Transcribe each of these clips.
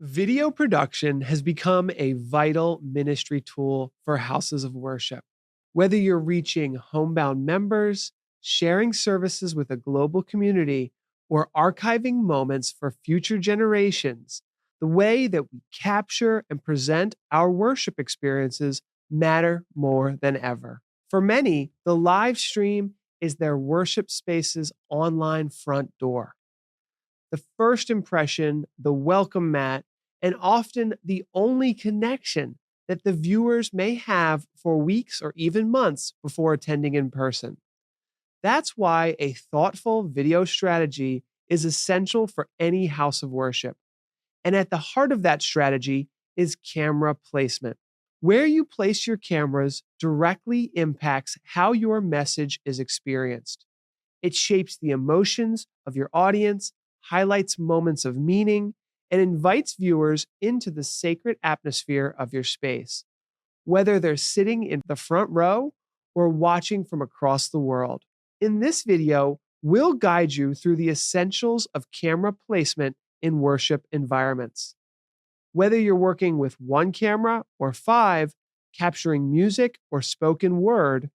Video production has become a vital ministry tool for houses of worship. Whether you're reaching homebound members, sharing services with a global community, or archiving moments for future generations, the way that we capture and present our worship experiences matter more than ever. For many, the live stream is their worship space's online front door. The first impression, the welcome mat, and often the only connection that the viewers may have for weeks or even months before attending in person. That's why a thoughtful video strategy is essential for any house of worship. And at the heart of that strategy is camera placement. Where you place your cameras directly impacts how your message is experienced. It shapes the emotions of your audience, highlights moments of meaning, and invites viewers into the sacred atmosphere of your space, whether they're sitting in the front row or watching from across the world. In this video, we'll guide you through the essentials of camera placement in worship environments. Whether you're working with one camera or five, capturing music or spoken word,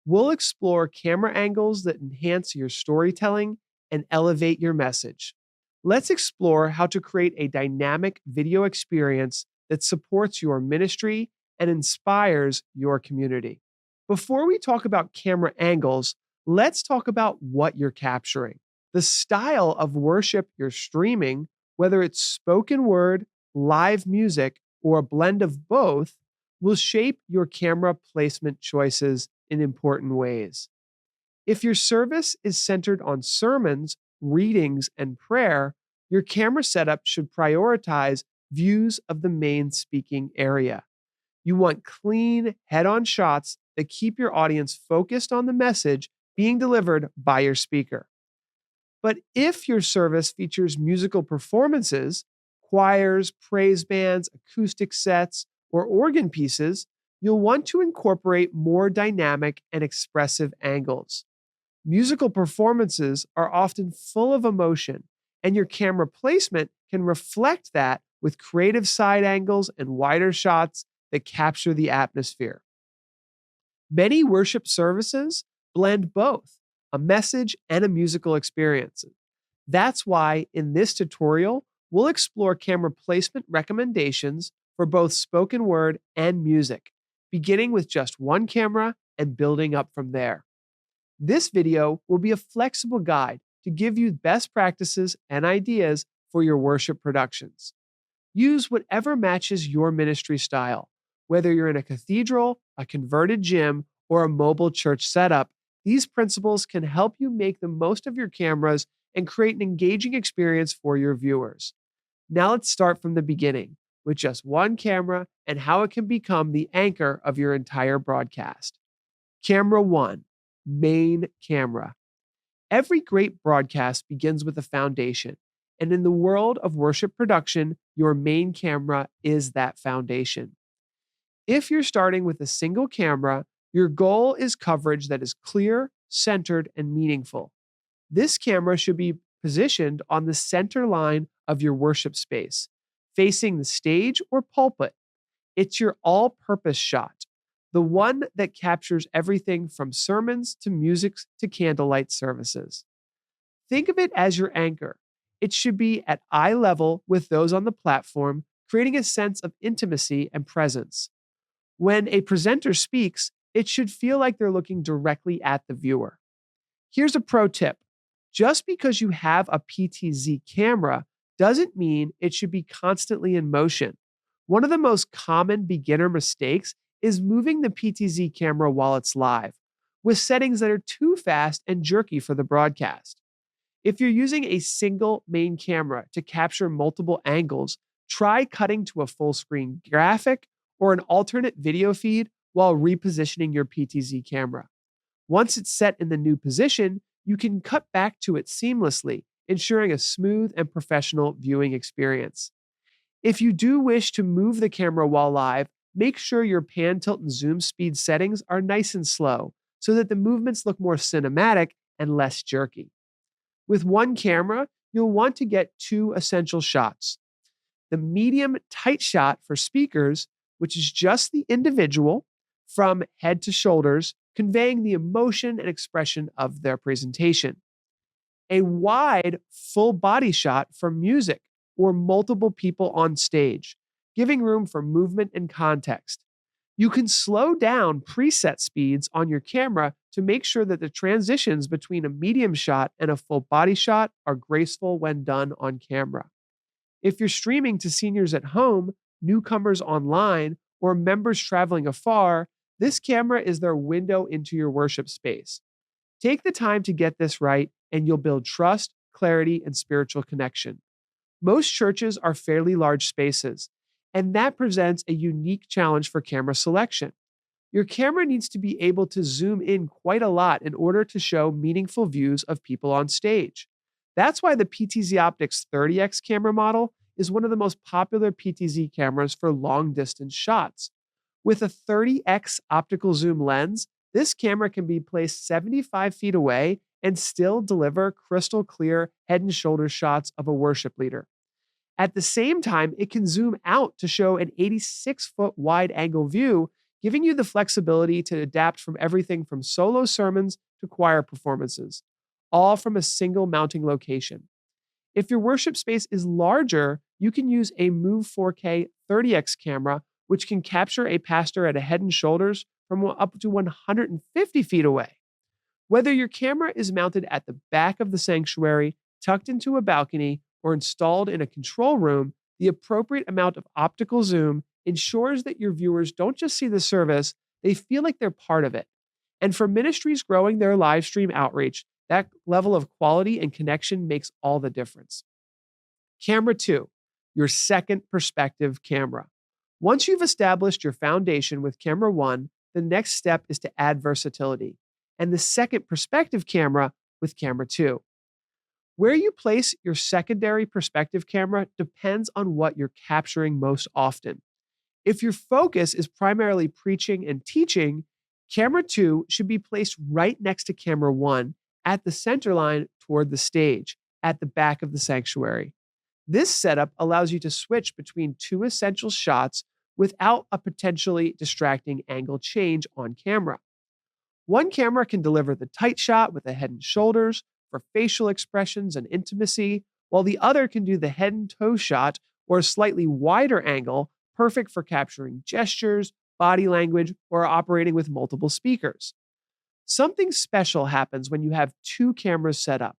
we'll explore camera angles that enhance your storytelling and elevate your message. Let's explore how to create a dynamic video experience that supports your ministry and inspires your community. Before we talk about camera angles, let's talk about what you're capturing. The style of worship you're streaming, whether it's spoken word, live music, or a blend of both, will shape your camera placement choices in important ways. If your service is centered on sermons, readings, and prayer, your camera setup should prioritize views of the main speaking area. You want clean, head-on shots that keep your audience focused on the message being delivered by your speaker. But if your service features musical performances, choirs, praise bands, acoustic sets, or organ pieces, you'll want to incorporate more dynamic and expressive angles. Musical performances are often full of emotion, and your camera placement can reflect that with creative side angles and wider shots that capture the atmosphere. Many worship services blend both a message and a musical experience. That's why in this tutorial, we'll explore camera placement recommendations for both spoken word and music, beginning with just one camera and building up from there. This video will be a flexible guide to give you best practices and ideas for your worship productions. Use whatever matches your ministry style. Whether you're in a cathedral, a converted gym, or a mobile church setup, these principles can help you make the most of your cameras and create an engaging experience for your viewers. Now let's start from the beginning with just one camera and how it can become the anchor of your entire broadcast. Camera 1, main camera. Every great broadcast begins with a foundation, and in the world of worship production, your main camera is that foundation. If you're starting with a single camera, your goal is coverage that is clear, centered, and meaningful. This camera should be positioned on the center line of your worship space, facing the stage or pulpit. It's your all-purpose shot, the one that captures everything from sermons to music to candlelight services. Think of it as your anchor. It should be at eye level with those on the platform, creating a sense of intimacy and presence. When a presenter speaks, it should feel like they're looking directly at the viewer. Here's a pro tip. Just because you have a PTZ camera doesn't mean it should be constantly in motion. One of the most common beginner mistakes is moving the PTZ camera while it's live, with settings that are too fast and jerky for the broadcast. If you're using a single main camera to capture multiple angles, try cutting to a full screen graphic or an alternate video feed while repositioning your PTZ camera. Once it's set in the new position, you can cut back to it seamlessly, ensuring a smooth and professional viewing experience. If you do wish to move the camera while live, make sure your pan, tilt, and zoom speed settings are nice and slow so that the movements look more cinematic and less jerky. With one camera, you'll want to get two essential shots. The medium tight shot for speakers, which is just the individual from head to shoulders, conveying the emotion and expression of their presentation. A wide, full body shot for music or multiple people on stage, giving room for movement and context. You can slow down preset speeds on your camera to make sure that the transitions between a medium shot and a full body shot are graceful when done on camera. If you're streaming to seniors at home, newcomers online, or members traveling afar, this camera is their window into your worship space. Take the time to get this right, and you'll build trust, clarity, and spiritual connection. Most churches are fairly large spaces, and that presents a unique challenge for camera selection. Your camera needs to be able to zoom in quite a lot in order to show meaningful views of people on stage. That's why the PTZOptics 30x camera model is one of the most popular PTZ cameras for long distance shots. With a 30x optical zoom lens, this camera can be placed 75 feet away and still deliver crystal clear head and shoulder shots of a worship leader. At the same time, it can zoom out to show an 86-foot wide angle view, giving you the flexibility to adapt from everything from solo sermons to choir performances, all from a single mounting location. If your worship space is larger, you can use a Move 4K 30x camera, which can capture a pastor at a head and shoulders from up to 150 feet away. Whether your camera is mounted at the back of the sanctuary, tucked into a balcony, or installed in a control room, the appropriate amount of optical zoom ensures that your viewers don't just see the service, they feel like they're part of it. And for ministries growing their live stream outreach, that level of quality and connection makes all the difference. Camera 2, your second perspective camera. Once you've established your foundation with camera 1, the next step is to add versatility, and the second perspective camera with camera 2. Where you place your secondary perspective camera depends on what you're capturing most often. If your focus is primarily preaching and teaching, camera 2 should be placed right next to camera 1 at the center line toward the stage, at the back of the sanctuary. This setup allows you to switch between two essential shots without a potentially distracting angle change on camera. One camera can deliver the tight shot with the head and shoulders for facial expressions and intimacy, while the other can do the head and toe shot or a slightly wider angle, perfect for capturing gestures, body language, or operating with multiple speakers. Something special happens when you have two cameras set up.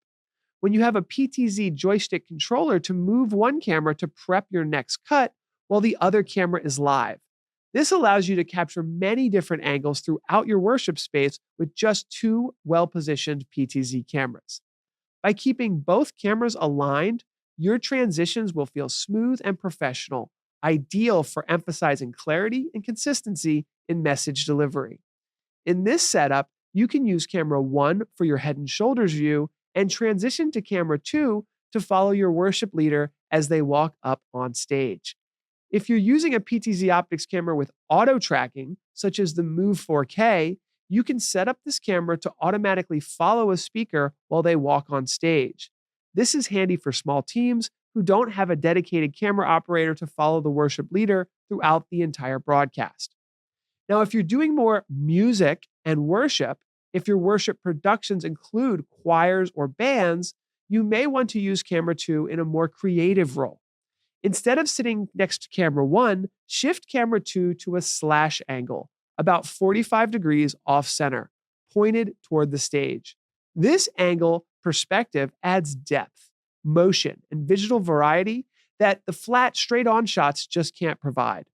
When you have a PTZ joystick controller to move one camera to prep your next cut while the other camera is live. This allows you to capture many different angles throughout your worship space with just two well-positioned PTZ cameras. By keeping both cameras aligned, your transitions will feel smooth and professional, ideal for emphasizing clarity and consistency in message delivery. In this setup, you can use camera 1 for your head and shoulders view and transition to camera 2 to follow your worship leader as they walk up on stage. If you're using a PTZOptics camera with auto tracking, such as the Move 4K, you can set up this camera to automatically follow a speaker while they walk on stage. This is handy for small teams who don't have a dedicated camera operator to follow the worship leader throughout the entire broadcast. Now, if you're doing more music and worship, if your worship productions include choirs or bands, you may want to use camera 2 in a more creative role. Instead of sitting next to camera 1, shift camera 2 to a slash angle, about 45 degrees off center, pointed toward the stage. This angle perspective adds depth, motion, and visual variety that the flat, straight-on shots just can't provide.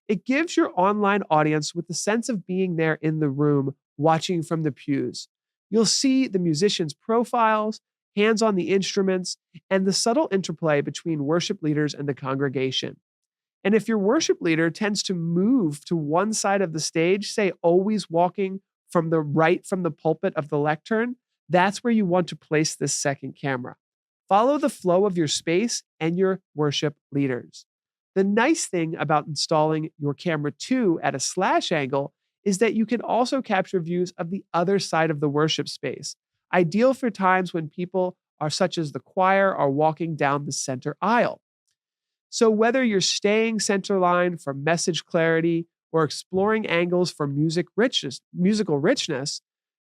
It gives your online audience with the sense of being there in the room, watching from the pews. You'll see the musicians' profiles, hands on the instruments, and the subtle interplay between worship leaders and the congregation. And if your worship leader tends to move to one side of the stage, say always walking from the right from the pulpit of the lectern, that's where you want to place this second camera. Follow the flow of your space and your worship leaders. The nice thing about installing your camera 2 at a slash angle is that you can also capture views of the other side of the worship space, ideal for times when people are such as the choir are walking down the center aisle. So whether you're staying centerline for message clarity or exploring angles for musical richness,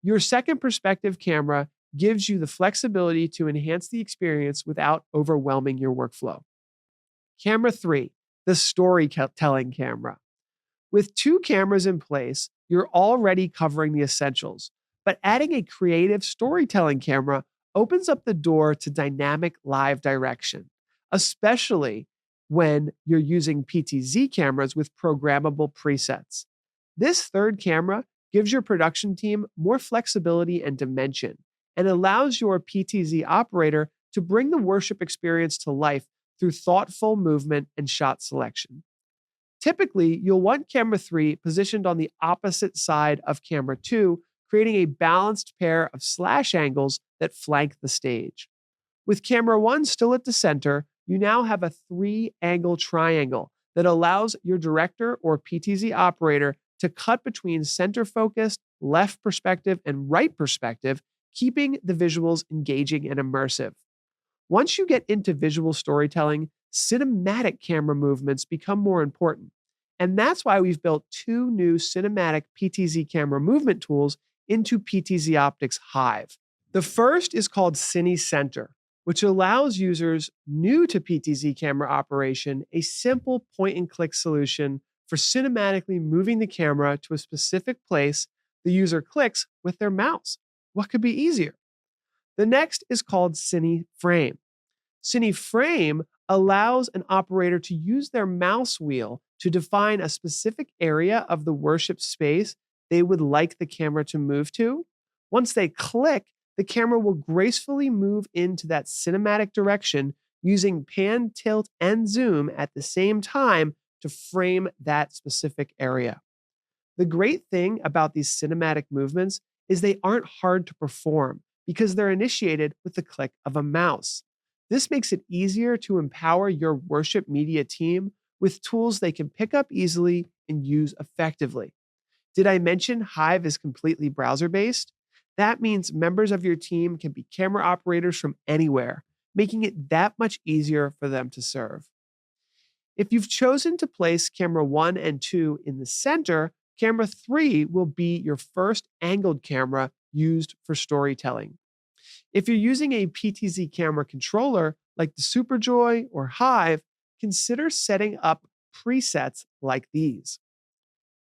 your second perspective camera gives you the flexibility to enhance the experience without overwhelming your workflow. Camera 3, the storytelling camera. With two cameras in place, you're already covering the essentials, but adding a creative storytelling camera opens up the door to dynamic live direction, especially when you're using PTZ cameras with programmable presets. This third camera gives your production team more flexibility and dimension and allows your PTZ operator to bring the worship experience to life through thoughtful movement and shot selection. Typically, you'll want camera 3 positioned on the opposite side of camera 2, creating a balanced pair of slash angles that flank the stage. With camera 1 still at the center, you now have a 3-angle triangle that allows your director or PTZ operator to cut between center focused, left perspective, and right perspective, keeping the visuals engaging and immersive. Once you get into visual storytelling, cinematic camera movements become more important. And that's why we've built two new cinematic PTZ camera movement tools into PTZOptics Hive. The first is called Cine Center, which allows users new to PTZ camera operation a simple point-and-click solution for cinematically moving the camera to a specific place the user clicks with their mouse. What could be easier? The next is called Cine Frame. Cine Frame allows an operator to use their mouse wheel to define a specific area of the worship space they would like the camera to move to. Once they click, the camera will gracefully move into that cinematic direction using pan, tilt, and zoom at the same time to frame that specific area. The great thing about these cinematic movements is they aren't hard to perform because they're initiated with the click of a mouse. This makes it easier to empower your worship media team with tools they can pick up easily and use effectively. Did I mention Hive is completely browser-based? That means members of your team can be camera operators from anywhere, making it that much easier for them to serve. If you've chosen to place camera 1 and 2 in the center, camera 3 will be your first angled camera used for storytelling. If you're using a PTZ camera controller like the Superjoy or Hive, consider setting up presets like these.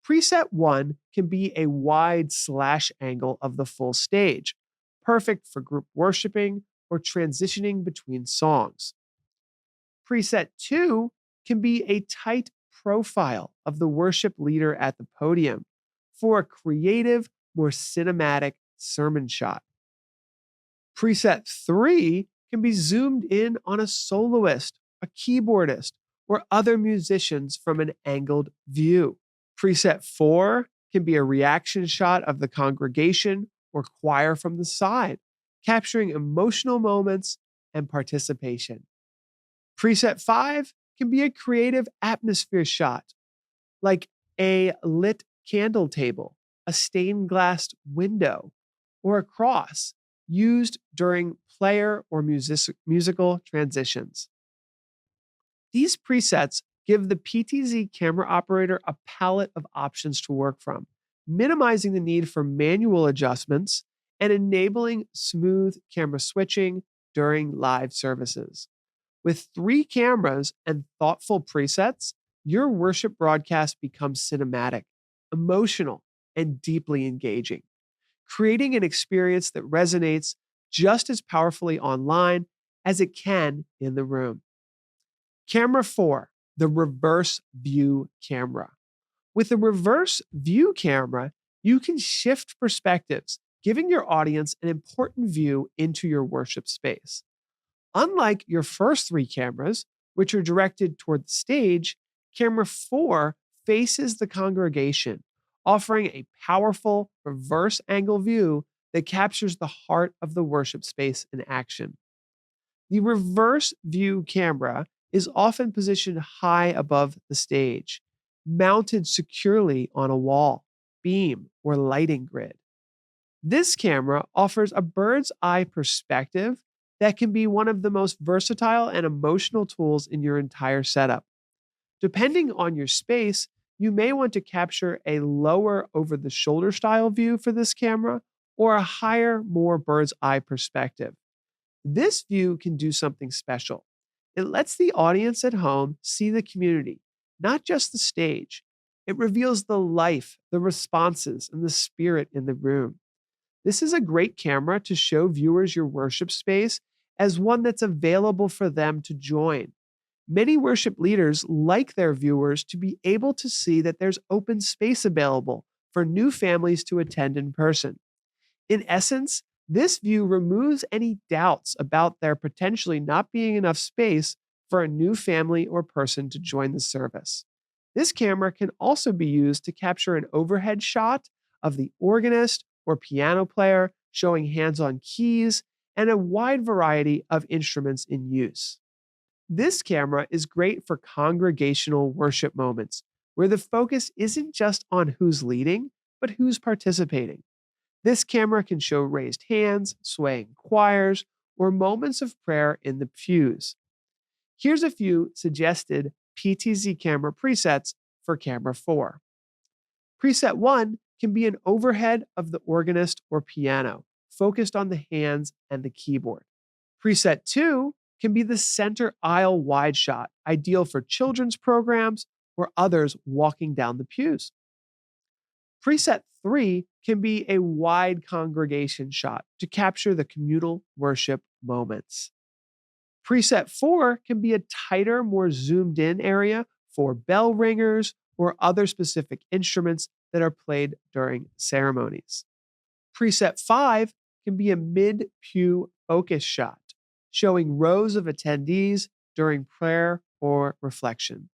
Preset 1 can be a wide slash angle of the full stage, perfect for group worshiping or transitioning between songs. Preset 2 can be a tight profile of the worship leader at the podium for a creative, more cinematic sermon shot. Preset 3 can be zoomed in on a soloist, a keyboardist, or other musicians from an angled view. Preset 4 can be a reaction shot of the congregation or choir from the side, capturing emotional moments and participation. Preset 5 can be a creative atmosphere shot, like a lit candle table, a stained glass window, or a cross used during player or musical transitions. These presets give the PTZ camera operator a palette of options to work from, minimizing the need for manual adjustments and enabling smooth camera switching during live services. With 3 cameras and thoughtful presets, your worship broadcast becomes cinematic, emotional, and deeply engaging, creating an experience that resonates just as powerfully online as it can in the room. Camera 4, the reverse view camera. With a reverse view camera, you can shift perspectives, giving your audience an important view into your worship space. Unlike your first 3 cameras, which are directed toward the stage, camera 4 faces the congregation, offering a powerful reverse angle view that captures the heart of the worship space in action. The reverse view camera is often positioned high above the stage, mounted securely on a wall, beam, or lighting grid. This camera offers a bird's eye perspective that can be one of the most versatile and emotional tools in your entire setup. Depending on your space, you may want to capture a lower over the shoulder style view for this camera or a higher, more bird's eye perspective. This view can do something special. It lets the audience at home see the community, not just the stage. It reveals the life, the responses, and the spirit in the room. This is a great camera to show viewers your worship space as one that's available for them to join. Many worship leaders like their viewers to be able to see that there's open space available for new families to attend in person. In essence, this view removes any doubts about there potentially not being enough space for a new family or person to join the service. This camera can also be used to capture an overhead shot of the organist or piano player showing hands on keys and a wide variety of instruments in use. This camera is great for congregational worship moments where the focus isn't just on who's leading, but who's participating. This camera can show raised hands, swaying choirs, or moments of prayer in the pews. Here's a few suggested PTZ camera presets for camera 4. Preset 1 can be an overhead of the organist or piano, focused on the hands and the keyboard. Preset 2 can be the center aisle wide shot, ideal for children's programs or others walking down the pews. Preset 3 can be a wide congregation shot to capture the communal worship moments. Preset 4 can be a tighter, more zoomed in area for bell ringers or other specific instruments that are played during ceremonies. Preset 5 can be a mid-pew focus shot, showing rows of attendees during prayer or reflection.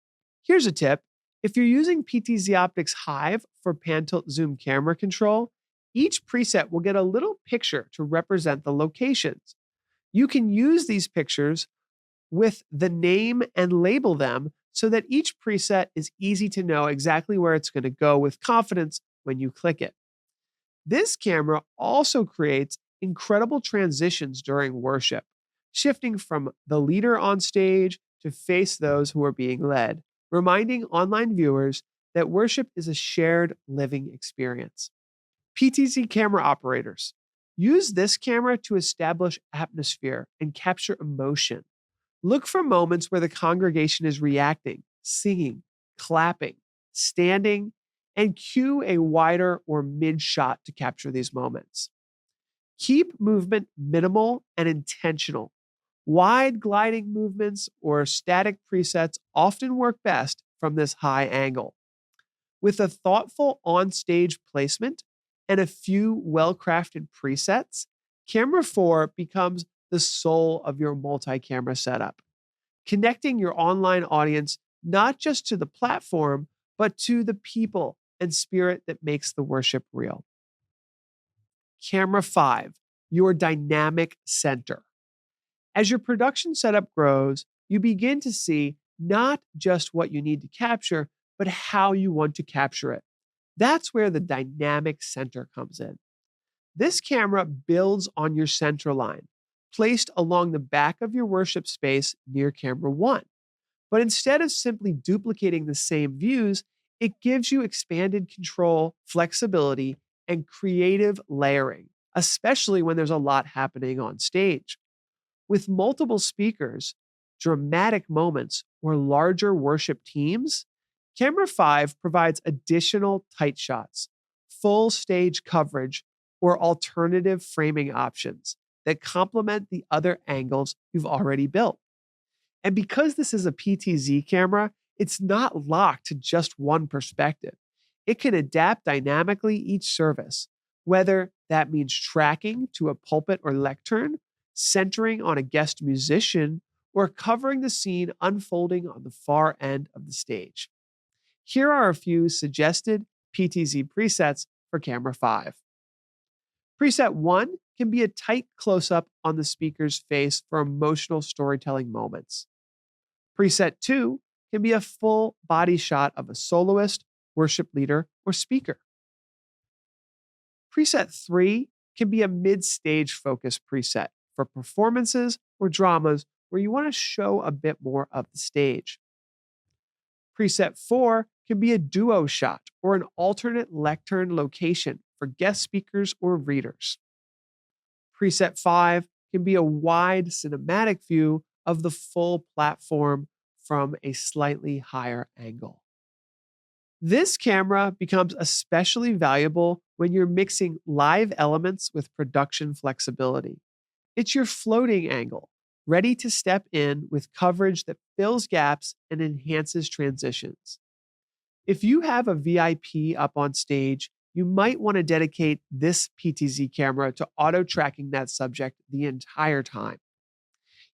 Here's a tip. If you're using PTZOptics Hive for pan-tilt zoom camera control, each preset will get a little picture to represent the locations. You can use these pictures with the name and label them so that each preset is easy to know exactly where it's going to go with confidence when you click it. This camera also creates incredible transitions during worship, shifting from the leader on stage to face those who are being led, reminding online viewers that worship is a shared living experience. PTZ camera operators use this camera to establish atmosphere and capture emotion. Look for moments where the congregation is reacting, singing, clapping, standing, and cue a wider or mid shot to capture these moments. Keep movement minimal and intentional. Wide gliding movements or static presets often work best from this high angle. With a thoughtful on-stage placement and a few well-crafted presets, Camera 4 becomes the soul of your multi-camera setup, connecting your online audience not just to the platform, but to the people and spirit that makes the worship real. Camera 5, your dynamic center. As your production setup grows, you begin to see not just what you need to capture, but how you want to capture it. That's where the dynamic center comes in. This camera builds on your center line, placed along the back of your worship space near camera 1. But instead of simply duplicating the same views, it gives you expanded control, flexibility, and creative layering, especially when there's a lot happening on stage. With multiple speakers, dramatic moments, or larger worship teams, Camera 5 provides additional tight shots, full stage coverage, or alternative framing options that complement the other angles you've already built. And because this is a PTZ camera, it's not locked to just one perspective. It can adapt dynamically each service, whether that means tracking to a pulpit or lectern, centering on a guest musician, or covering the scene unfolding on the far end of the stage. Here are a few suggested PTZ presets for Camera 5. Preset 1 can be a tight close-up on the speaker's face for emotional storytelling moments. Preset 2 can be a full body shot of a soloist, worship leader, or speaker. Preset 3 can be a mid-stage focus preset for performances or dramas where you want to show a bit more of the stage. Preset 4 can be a duo shot or an alternate lectern location for guest speakers or readers. Preset 5 can be a wide cinematic view of the full platform from a slightly higher angle. This camera becomes especially valuable when you're mixing live elements with production flexibility. It's your floating angle, ready to step in with coverage that fills gaps and enhances transitions. If you have a VIP up on stage, you might want to dedicate this PTZ camera to auto tracking that subject the entire time.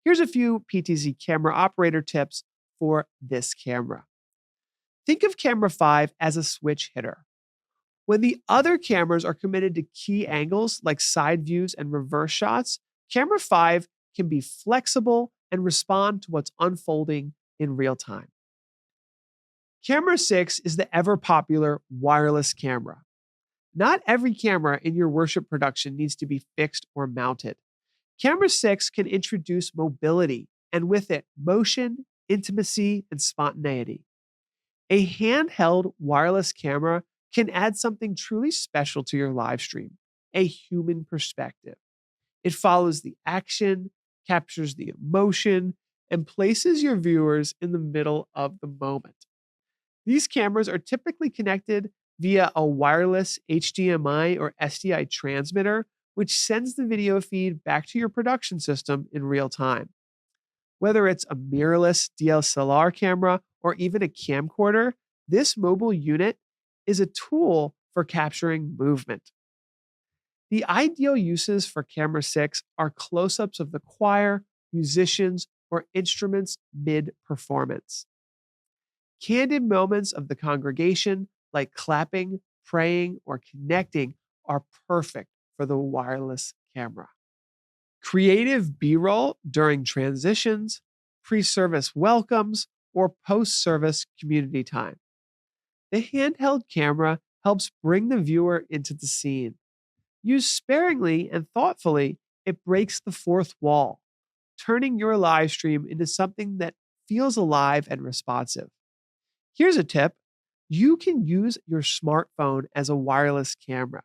Here's a few PTZ camera operator tips for this camera. Think of camera 5 as a switch hitter. When the other cameras are committed to key angles like side views and reverse shots, camera 5 can be flexible and respond to what's unfolding in real time. Camera 6 is the ever popular wireless camera. Not every camera in your worship production needs to be fixed or mounted. Camera 6 can introduce mobility and with it, motion, intimacy, and spontaneity. A handheld wireless camera can add something truly special to your live stream, a human perspective. It follows the action, captures the emotion, and places your viewers in the middle of the moment. These cameras are typically connected via a wireless HDMI or SDI transmitter, which sends the video feed back to your production system in real time. Whether it's a mirrorless DSLR camera or even a camcorder, this mobile unit is a tool for capturing movement. The ideal uses for camera 6 are close-ups of the choir, musicians, or instruments mid-performance. Candid moments of the congregation, like clapping, praying, or connecting, are perfect for the wireless camera. Creative B-roll during transitions, pre-service welcomes, or post-service community time. The handheld camera helps bring the viewer into the scene. Used sparingly and thoughtfully, it breaks the fourth wall, turning your live stream into something that feels alive and responsive. Here's a tip. You can use your smartphone as a wireless camera.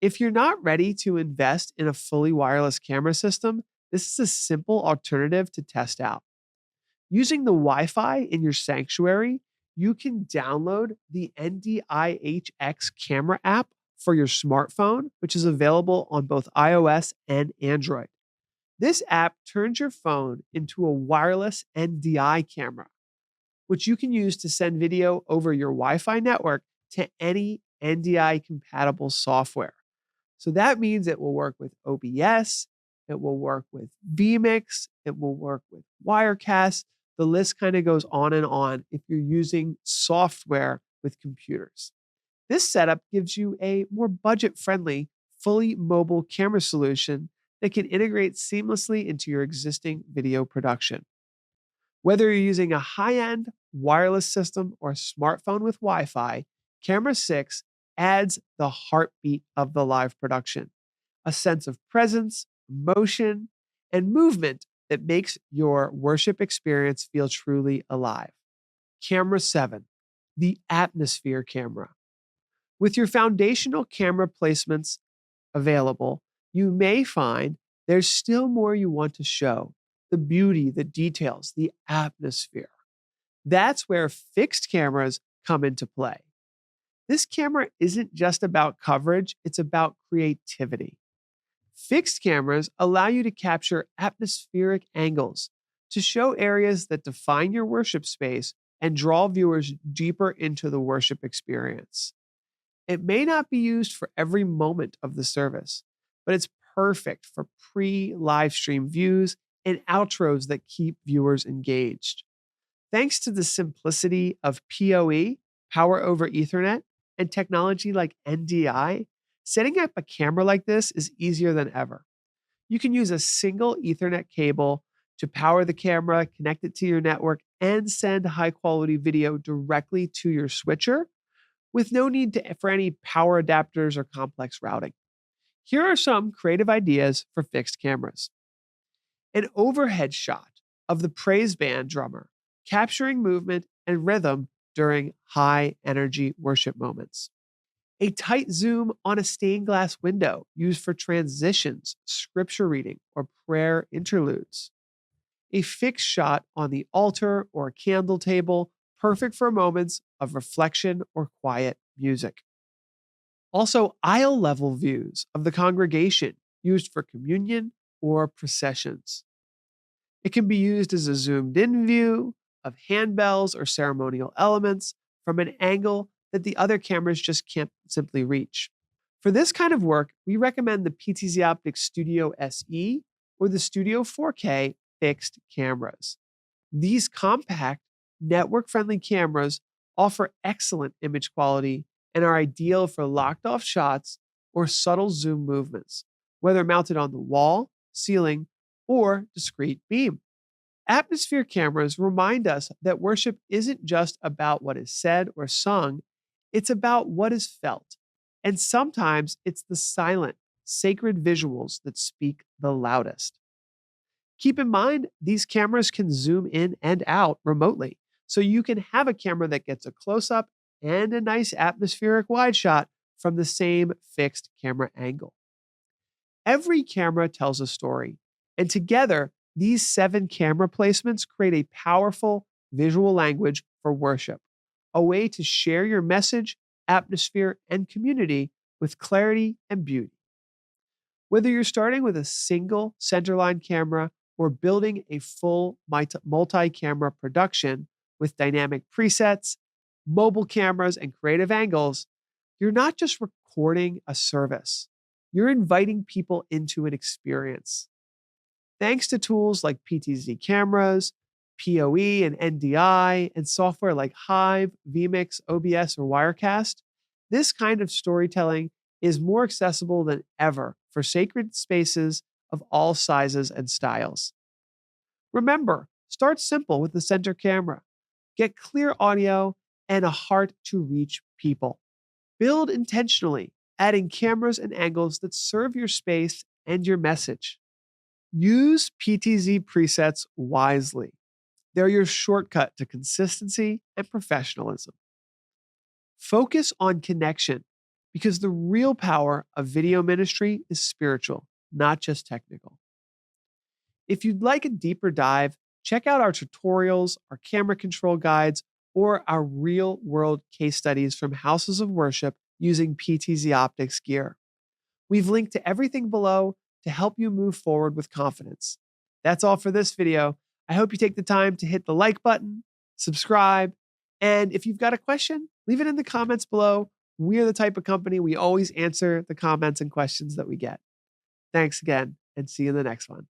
If you're not ready to invest in a fully wireless camera system, this is a simple alternative to test out. Using the Wi-Fi in your sanctuary, you can download the NDIHX camera app for your smartphone, which is available on both iOS and Android. This app turns your phone into a wireless NDI camera, which you can use to send video over your Wi-Fi network to any NDI-compatible software. So that means it will work with OBS, it will work with vmix, it will work with wirecast. The list kind of goes on and on if you're using software with computers. This setup gives you a more budget-friendly, fully mobile camera solution that can integrate seamlessly into your existing video production. Whether you're using a high-end wireless system or a smartphone with Wi-Fi, Camera 6 adds the heartbeat of the live production, a sense of presence, motion, and movement that makes your worship experience feel truly alive. Camera 7, the atmosphere camera. With your foundational camera placements available, you may find there's still more you want to show. The beauty, the details, the atmosphere. That's where fixed cameras come into play. This camera isn't just about coverage, it's about creativity. Fixed cameras allow you to capture atmospheric angles to show areas that define your worship space and draw viewers deeper into the worship experience. It may not be used for every moment of the service, but it's perfect for pre-live stream views and outros that keep viewers engaged. Thanks to the simplicity of PoE, Power over Ethernet, and technology like NDI, setting up a camera like this is easier than ever. You can use a single Ethernet cable to power the camera, connect it to your network, and send high-quality video directly to your switcher with no need for any power adapters or complex routing. Here are some creative ideas for fixed cameras. An overhead shot of the praise band drummer, capturing movement and rhythm during high energy worship moments. A tight zoom on a stained glass window used for transitions, scripture reading, or prayer interludes. A fixed shot on the altar or candle table, perfect for moments of reflection or quiet music. Also, aisle level views of the congregation used for communion or processions. It can be used as a zoomed in view of handbells or ceremonial elements from an angle that the other cameras just can't simply reach. For this kind of work, we recommend the PTZOptics Studio SE or the Studio 4K fixed cameras. These compact, network friendly cameras offer excellent image quality and are ideal for locked off shots or subtle zoom movements, whether mounted on the wall, ceiling, or discrete beam. Atmosphere cameras remind us that worship isn't just about what is said or sung, it's about what is felt. And sometimes it's the silent, sacred visuals that speak the loudest. Keep in mind, these cameras can zoom in and out remotely, so you can have a camera that gets a close up and a nice atmospheric wide shot from the same fixed camera angle. Every camera tells a story, and together, these 7 camera placements create a powerful visual language for worship, a way to share your message, atmosphere, and community with clarity and beauty. Whether you're starting with a single centerline camera or building a full multi camera production with dynamic presets, mobile cameras, and creative angles, you're not just recording a service, you're inviting people into an experience. Thanks to tools like PTZ cameras, PoE and NDI, and software like Hive, vmix, OBS, or Wirecast, this kind of storytelling is more accessible than ever for sacred spaces of all sizes and styles. Remember, start simple with the center camera. Get clear audio and a heart to reach people. Build intentionally, adding cameras and angles that serve your space and your message. Use PTZ presets wisely. They're your shortcut to consistency and professionalism. Focus on connection because the real power of video ministry is spiritual, not just technical. If you'd like a deeper dive, check out our tutorials, our camera control guides, or our real world case studies from houses of worship using PTZOptics gear. We've linked to everything below to help you move forward with confidence. That's all for this video. I hope you take the time to hit the like button, subscribe, and if you've got a question, leave it in the comments below. We're the type of company we always answer the comments and questions that we get. Thanks again, and see you in the next one.